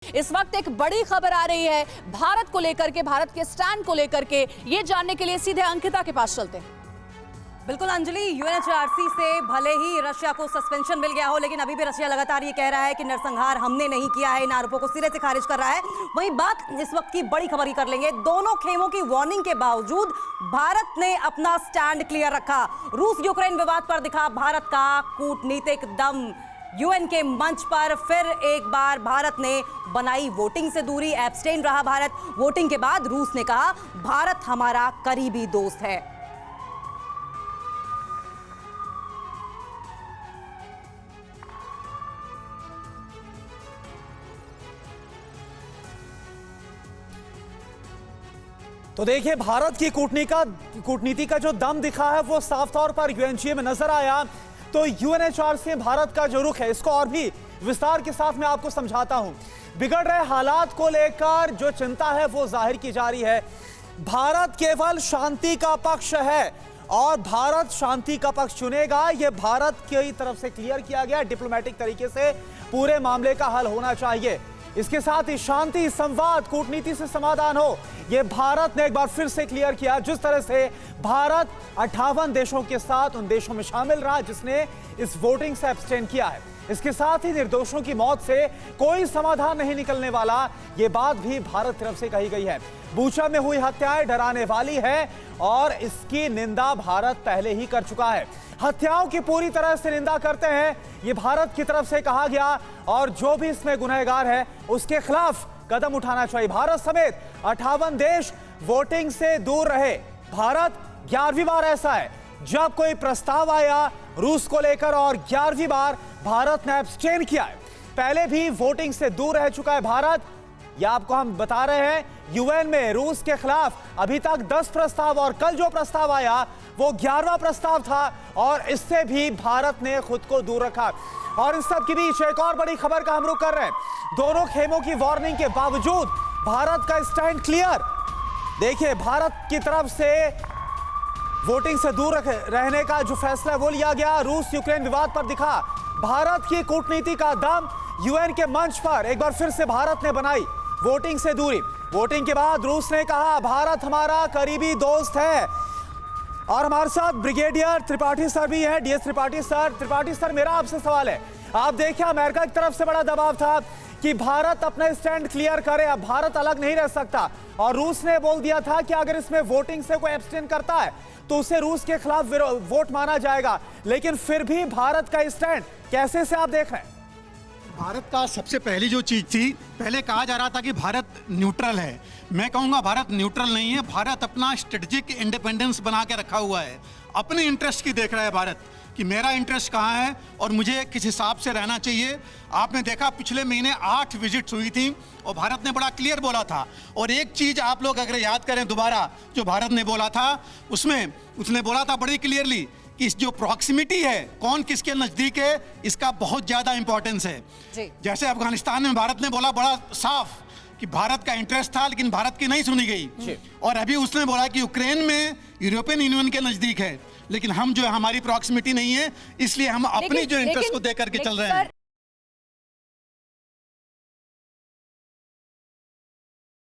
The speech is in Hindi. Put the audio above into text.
इस वक्त एक बड़ी खबर आ रही है भारत को लेकर के, भारत के स्टैंड को लेकर के। ये जानने के लिए सीधे अंकिता के पास चलते हैं। बिल्कुल अंजलि, यूएनएचआरसी से भले ही रशिया को सस्पेंशन मिल गया हो, लेकिन अभी भी रशिया लगातार ये कह रहा है कि नरसंहार हमने नहीं किया है, इन आरोपों को सिरे से खारिज कर रहा है। वही बात इस वक्त की बड़ी खबर की कर लेंगे। दोनों खेमों की वार्निंग के बावजूद भारत ने अपना स्टैंड क्लियर रखा। रूस यूक्रेन विवाद पर दिखा भारत का कूटनीतिक दम। यूएन के मंच पर फिर एक बार भारत ने बनाई वोटिंग से दूरी, एब्स्टेन रहा भारत। वोटिंग के बाद रूस ने कहा भारत हमारा करीबी दोस्त है। तो देखिए, भारत की कूटनीति का जो दम दिखा है वो साफ तौर पर यूएनजीए में नजर आया। तो यूएनएचआरसी भारत का जो रुख है, इसको और भी विस्तार के साथ मैं आपको समझाता हूं। बिगड़ रहे हालात को लेकर जो चिंता है वो जाहिर की जा रही है। भारत केवल शांति का पक्ष है और भारत शांति का पक्ष चुनेगा। यह भारत की तरफ से क्लियर किया गया। डिप्लोमेटिक तरीके से पूरे मामले का हल होना चाहिए। इसके साथ ही शांति, संवाद, कूटनीति से समाधान हो, यह भारत ने एक बार फिर से क्लियर किया। जिस तरह से भारत 58 देशों के साथ उन देशों में शामिल रहा जिसने इस वोटिंग से एब्सटेन किया है। इसके साथ ही निर्दोषों की मौत से कोई समाधान नहीं निकलने वाला, यह बात भी भारत तरफ से कही गई है। बूचा में हुई हत्याएं डराने वाली है और इसकी निंदा भारत पहले ही कर चुका है। हत्याओं की पूरी तरह से निंदा करते हैं, यह भारत की तरफ से कहा गया, और जो भी इसमें गुनहगार है उसके खिलाफ कदम उठाना चाहिए। भारत समेत 58 देश वोटिंग से दूर रहे। भारत 11वीं बार ऐसा है जब कोई प्रस्ताव आया रूस को लेकर और 11वीं बार भारत ने एब्सटेन किया है। पहले भी वोटिंग से दूर रह चुका है भारत। यह आपको हम बता रहे हैं, यूएन में रूस के खिलाफ अभी तक 10 प्रस्ताव, और कल जो प्रस्ताव आया वो 11वां प्रस्ताव था, और इससे भी भारत ने खुद को दूर रखा। और इस सब के बीच एक और बड़ी खबर का हम रुख कर रहे हैं। दोनों खेमों की वार्निंग के बावजूद भारत का स्टैंड क्लियर। देखिए, भारत की तरफ से वोटिंग से दूर रहने का जो फैसला वो लिया गया। रूस यूक्रेन विवाद पर दिखा भारत की कूटनीति का दम। यूएन के मंच पर एक बार फिर से भारत ने बनाई वोटिंग से दूरी। वोटिंग के बाद रूस ने कहा भारत हमारा करीबी दोस्त है। और हमारे साथ ब्रिगेडियर त्रिपाठी सर भी हैं, DS Tripathi sir. Tripathi sir, मेरा आपसे सवाल है, आप देखिए अमेरिका की तरफ से बड़ा दबाव था कि भारत अपना स्टैंड क्लियर करे, अब भारत अलग नहीं रह सकता, और रूस ने बोल दिया था कि अगर इसमें वोटिंग से कोई एब्सटेन करता है तो उसे रूस के खिलाफ वोट माना जाएगा। लेकिन फिर भी भारत का स्टैंड कैसे से आप देख रहे हैं? भारत का सबसे पहली जो चीज़ थी, पहले कहा जा रहा था कि भारत न्यूट्रल है। मैं कहूँगा भारत न्यूट्रल नहीं है। भारत अपना स्ट्रेटेजिक इंडिपेंडेंस बना के रखा हुआ है। अपने इंटरेस्ट की देख रहा है भारत कि मेरा इंटरेस्ट कहाँ है और मुझे किस हिसाब से रहना चाहिए। आपने देखा पिछले महीने 8 विजिट्स हुई थी और भारत ने बड़ा क्लियर बोला था। और एक चीज़ आप लोग अगर याद करें दोबारा, जो भारत ने बोला था उसमें उसने बोला था बड़ी क्लियरली कि इस जो प्रॉक्सिमिटी है, कौन किसके नज़दीक है, इसका बहुत ज़्यादा इंपॉर्टेंस है। जैसे अफगानिस्तान में भारत ने बोला बड़ा साफ कि भारत का इंटरेस्ट था लेकिन भारत की नहीं सुनी गई। और अभी उसने बोला कि यूक्रेन में यूरोपियन यूनियन के नज़दीक है, लेकिन हम जो है हमारी प्रॉक्सिमिटी नहीं है, इसलिए हम अपनी जो इंटरेस्ट को देकर के चल रहे हैं।